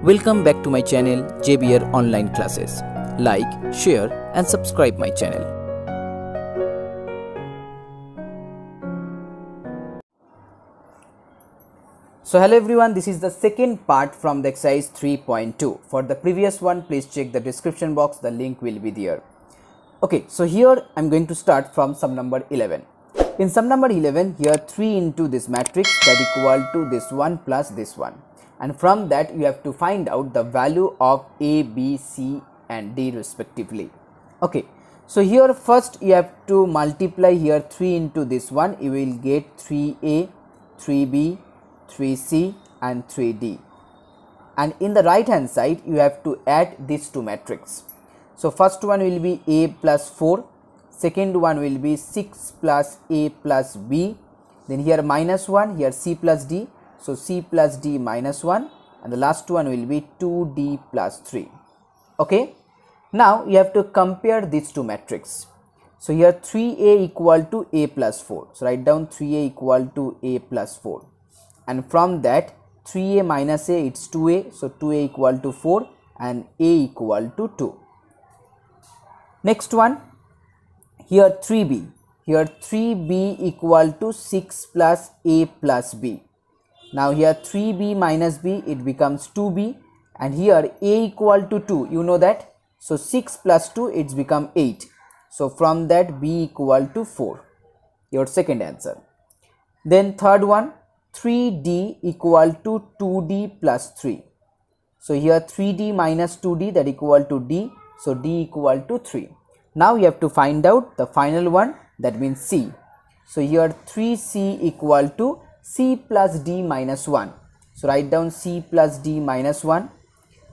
Welcome back to my channel JBR Online Classes. Like, share and subscribe my channel. So hello everyone, this is the second part from the exercise 3.2. For the previous one, please check the description box, the link will be there. Okay, so here I am going to start from sum number 11. In sum number 11, here 3 into this matrix that equal to this one plus this one. And from that you have to find out the value of A, B, C and D respectively. Okay, so here first you have to multiply here 3 into this one, you will get 3A, 3B, 3C and 3D. And in the right hand side you have to add these two matrices. So first one will be A plus 4, second one will be 6 plus A plus B, then here minus 1, here C plus D. So C plus D minus 1 and the last one will be 2D plus 3. Okay. Now you have to compare these two matrices. So here 3A equal to A plus 4. So write down 3A equal to A plus 4. And from that 3A minus A it's 2A. So 2A equal to 4 and A equal to 2. Next one, here 3B. Here 3B equal to 6 plus A plus B. Now here 3B minus B it becomes 2B and here A equal to 2, you know that. So 6 plus 2 it's become 8. So from that B equal to 4, your second answer. Then third one, 3D equal to 2D plus 3. So here 3D minus 2D that equal to D. So D equal to 3. Now you have to find out the final one, that means C. So here 3C equal to C plus D minus 1. So write down C plus D minus 1.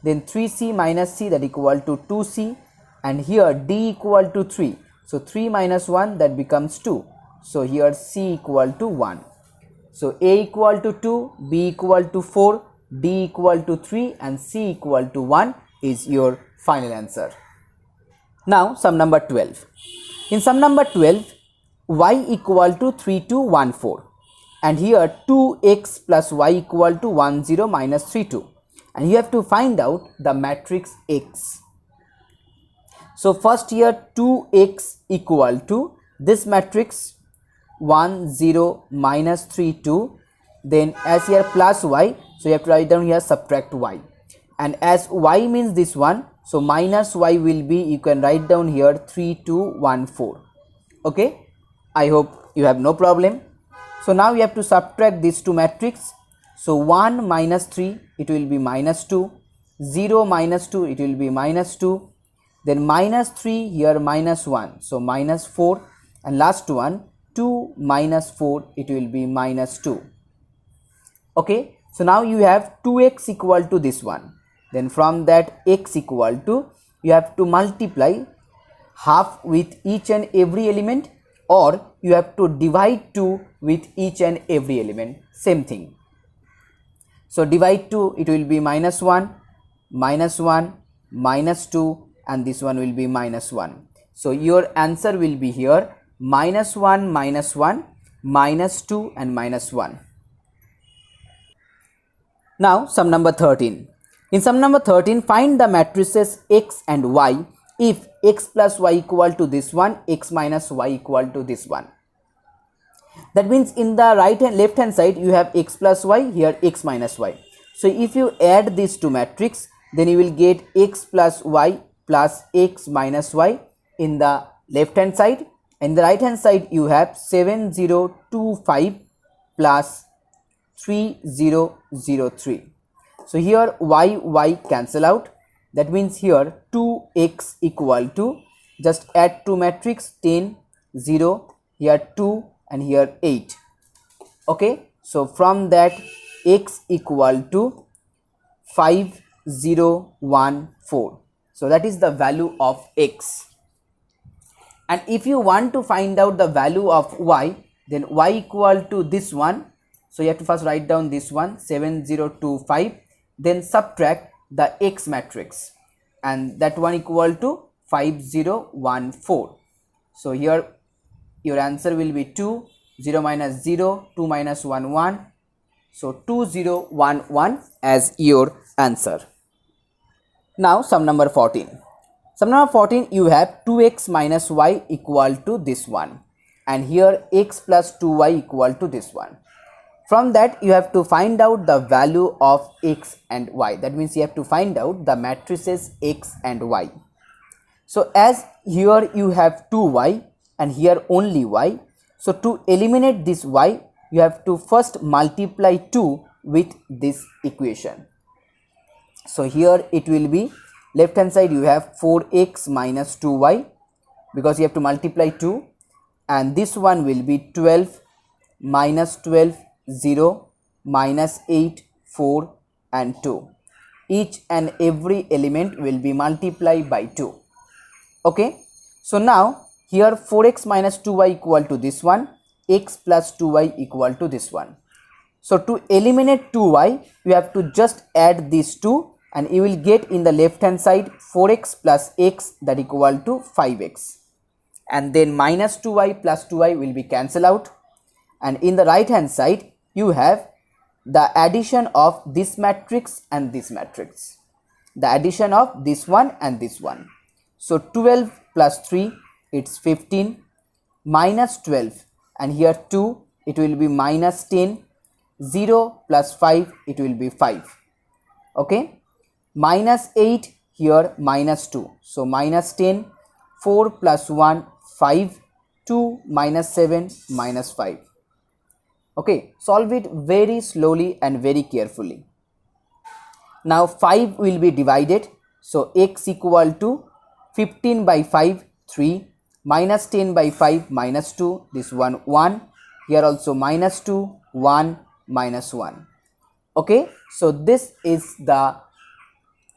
Then 3C minus C that equal to 2C. And here D equal to 3. So 3 minus 1 that becomes 2. So here C equal to 1. So A equal to 2, B equal to 4, D equal to 3 and C equal to 1 is your final answer. Now sum number 12. In sum number 12, y equal to 3214. And here 2x plus y equal to 10 minus 32. And you have to find out the matrix X. So first here 2x equal to this matrix 10 minus 32. Then as here plus y, so you have to write down here subtract y. And as y means this one, so minus y will be, you can write down here 3214. Okay, I hope you have no problem. So now you have to subtract these two matrices. So 1 minus 3 it will be minus 2, 0 minus 2 it will be minus 2, then minus 3 here minus 1, so minus 4, and last one 2 minus 4 it will be minus 2. Okay, so now you have 2x equal to this one. Then from that x equal to, you have to multiply half with each and every element, or you have to divide 2 with each and every element, same thing. So divide 2 it will be minus 1, minus 1, minus 2 and this one will be minus 1. So your answer will be here minus 1, minus 1, minus 2 and minus 1. Now sum number 13. In sum number 13, find the matrices x and y if x plus y equal to this one, x minus y equal to this one. That means in the right and left hand side you have x plus y, here x minus y. So if you add these two matrices, then you will get x plus y plus x minus y in the left hand side. In the right hand side you have 7025 plus 3003. So here y cancel out. That means here 2x equal to, just add two matrices 10, 0, here 2 and here 8. Okay, so from that x equal to 5014. So that is the value of x. And if you want to find out the value of y, then y equal to this one. So you have to first write down this one 7025, then subtract the x matrix and that one equal to 5014. So here your answer will be 2, 0 minus 0, 2 minus 1, 1. So 2011 as your answer. Now sum number 14. Sum number 14, you have 2x minus y equal to this one, and here x plus 2y equal to this one. From that you have to find out the value of x and y. That means you have to find out the matrices x and y. So as here you have 2y and here only y, so to eliminate this y you have to first multiply 2 with this equation. So here it will be left hand side you have 4x minus 2y because you have to multiply 2, and this one will be 12 minus 12 0 minus 8 4 and 2. Each and every element will be multiplied by 2. Okay, so now here 4x minus 2y equal to this one, x plus 2y equal to this one. So to eliminate 2y you have to just add these two, and you will get in the left hand side 4x plus x that equal to 5x, and then minus 2y plus 2y will be cancelled out, and in the right hand side you have the addition of this matrix and this matrix, the addition of this one and this one. So 12 plus 3 it's 15, minus 12 and here 2 it will be minus 10, 0 plus 5 it will be 5. Okay, minus 8 here minus 2, so minus 10, 4 plus 1 5, 2 minus 7 minus 5. Okay, solve it very slowly and very carefully. Now 5 will be divided, so x equal to 15 by 5 3, minus 10 by 5 minus 2, this one 1, here also minus 2 1 minus 1. Okay, so this is the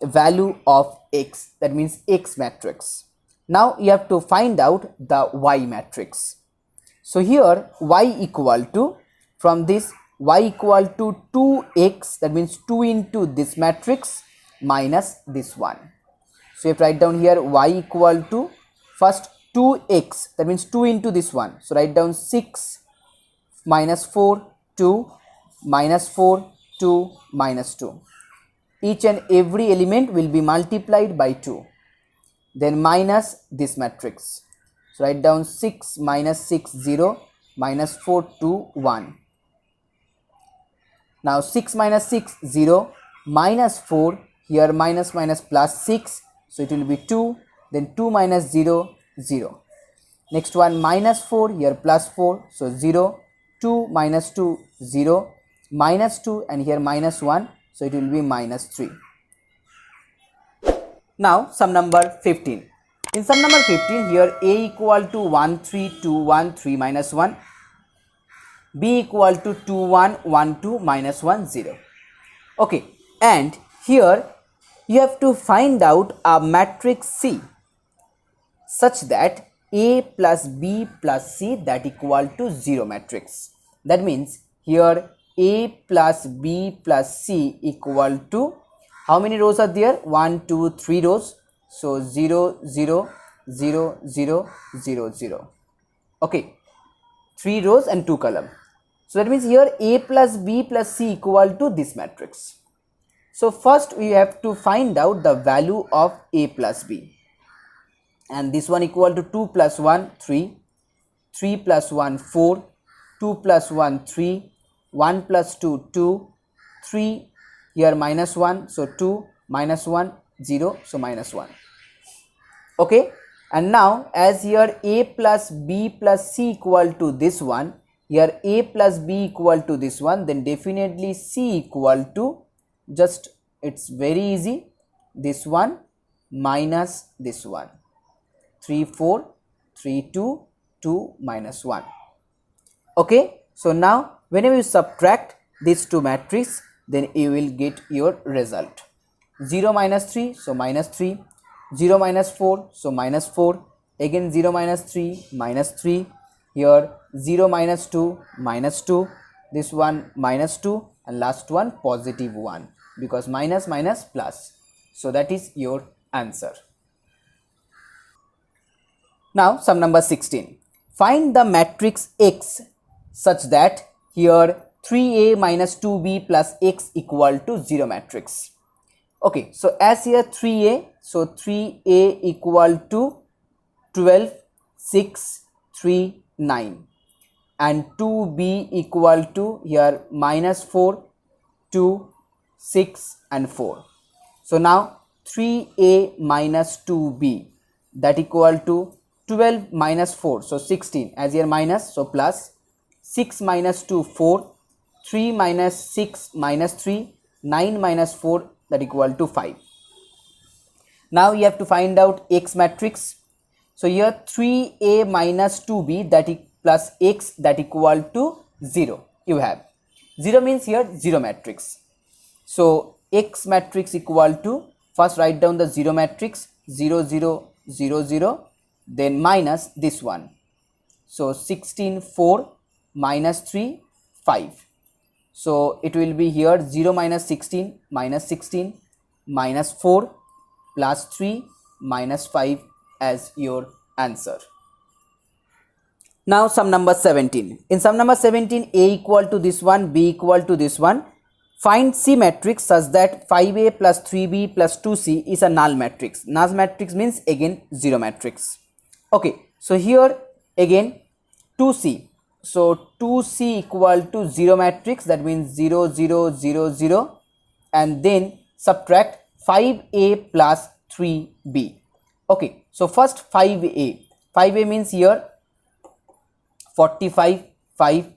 value of x, that means x matrix. Now you have to find out the y matrix. So here y equal to, from this y equal to 2x, that means 2 into this matrix minus this one. So you have to write down here y equal to first 2x, that means 2 into this one. So write down 6 minus 4 2 minus 4 2 minus 2. Each and every element will be multiplied by 2. Then minus this matrix. So write down 6 minus 6 0 minus 4 2 1. Now 6 minus 6 0 minus 4, here minus minus plus 6, so it will be 2, then 2 minus 0 0. Next one minus 4, here plus 4, so 0, 2 minus 2 0, minus 2 and here minus 1, so it will be minus 3. Now sum number 15. In sum number 15, here a equal to 1 3 2 1 3 minus 1, b equal to 2 1 1 2 minus 1 0. Okay, and here you have to find out a matrix C such that a plus b plus c that equal to 0 matrix. That means here a plus b plus c equal to, how many rows are there? 1 2 3 rows, so 0 0 0 0 0 0. Okay, 3 rows and 2 column. So that means here a plus b plus c equal to this matrix. So first we have to find out the value of a plus b, and this one equal to 2 plus 1 3, 3 plus 1 4, 2 plus 1 3, 1 plus 2 2, 3, here minus 1, so 2 minus 1 0, so minus 1. Okay, and now as here a plus b plus c equal to this one, here a plus b equal to this one, then definitely c equal to, just it's very easy, this one minus this one, 3 4 3 2 2 minus 1. Okay, so now whenever you subtract these two matrices, then you will get your result. 0 minus 3, so minus 3, 0 minus 4, so minus 4, again 0 minus 3 minus 3, here 0 minus 2 minus 2, this one minus 2, and last one positive 1, because minus minus plus. So that is your answer. Now sum number 16. Find the matrix X such that here 3a minus 2b plus x equal to 0 matrix. Okay, so as here 3a, so 3a equal to 12, 6, 3, 9, and 2b equal to here -4, 2, 6 and 4. So now 3a minus 2b, that equal to 12 minus 4, so 16, as here minus, so plus, 6 minus 2, 4, 3 minus 6 minus 3, 9 minus 4, that equal to 5. Now you have to find out x matrix. So here 3a minus 2b that plus x that equal to 0. You have 0 means here 0 matrix. So x matrix equal to, first write down the 0 matrix, 0 0 0 0, then minus this one. So 16 4 minus 3 5. So it will be here 0 minus 16 minus 4 plus 3 minus 5 as your answer. Now sum number 17. In sum number 17, a equal to this one, b equal to this one. Find C matrix such that 5a plus 3b plus 2c is a null matrix. Null matrix means again 0 matrix. Okay, so here again 2c. So 2c equal to 0 matrix, that means 0 0 0 0, and then subtract 5a plus 3b. Okay, so first 5a. 5a means here 45, 5,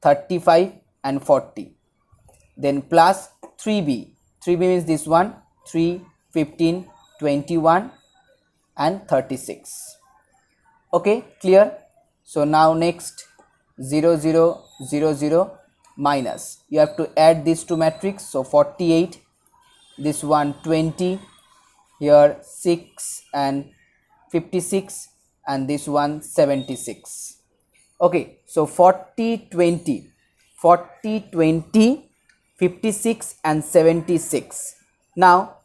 35 and 40. Then plus 3b. 3b means this one, 3, 15, 21 and 36. Okay, clear? So now next 0 0 0 0 minus, you have to add these two matrix. So 48, this one 20, here 6 and 56, and this one 76. Okay, so 40 20, 40 20, 56 and 76. Now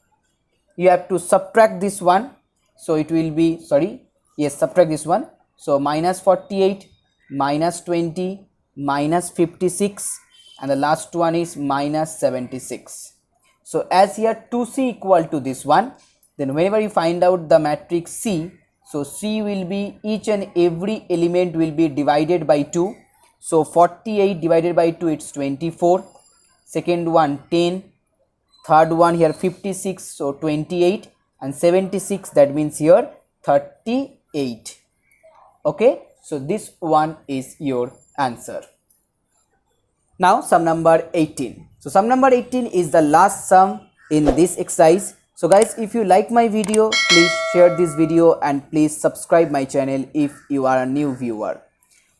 you have to subtract this one, so it will be, subtract this one. So minus 48, minus 20, minus 56, and the last one is minus 76. So as here 2c equal to this one, then whenever you find out the matrix C, so C will be, each and every element will be divided by 2. So 48 divided by 2, it's 24. Second one 10, third one here 56, so 28, and 76, that means here 38. Okay, so this one is your answer. Now sum number 18. So sum number 18 is the last sum in this exercise. So guys, if you like my video, please share this video and please subscribe my channel if you are a new viewer.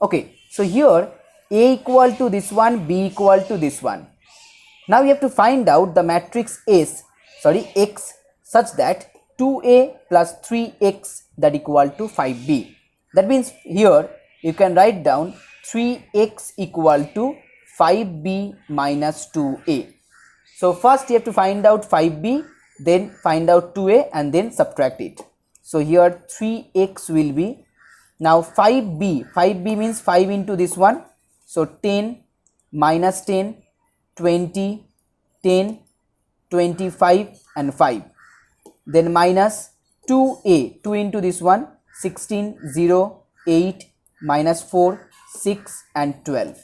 Okay, so here a equal to this one, b equal to this one. Now you have to find out the matrix x such that 2a plus 3x that equal to 5b. That means here you can write down 3x equal to 5b minus 2a. So first you have to find out 5b, then find out 2a and then subtract it. So here 3x will be, now 5b means 5 into this one. So 10 minus 10, 20, 10, 25 and 5. Then minus 2a, 2 into this one, 16, 0, 8, minus 4, 6 and 12.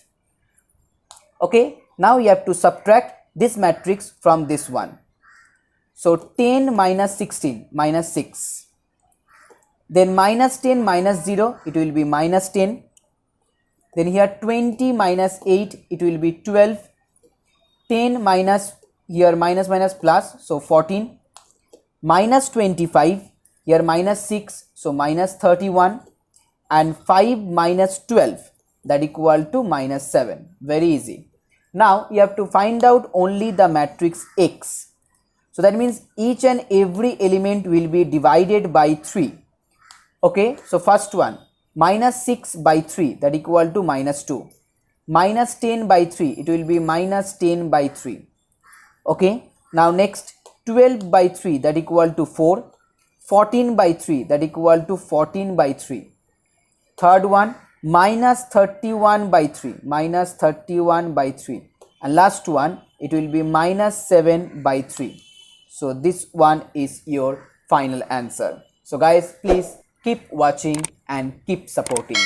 Okay, now you have to subtract this matrix from this one. So 10 minus 16, minus 6. Then minus 10 minus 0, it will be minus 10. Then here 20 minus 8, it will be 12. 10 minus, here minus minus plus, so 14. Minus 25, here minus 6, so minus 31. And 5 minus 12, that equal to minus 7. Very easy. Now you have to find out only the matrix x. So that means each and every element will be divided by 3. Okay, so first one, minus 6 by 3, that equal to minus 2. Minus 10 by 3, it will be minus 10 by 3. Okay, now next 12 by 3, that equal to 4. 14 by 3, that equal to 14 by 3. Third one, minus 31 by 3, minus 31 by 3. And last one, it will be minus 7 by 3. So this one is your final answer. So guys, please keep watching and keep supporting.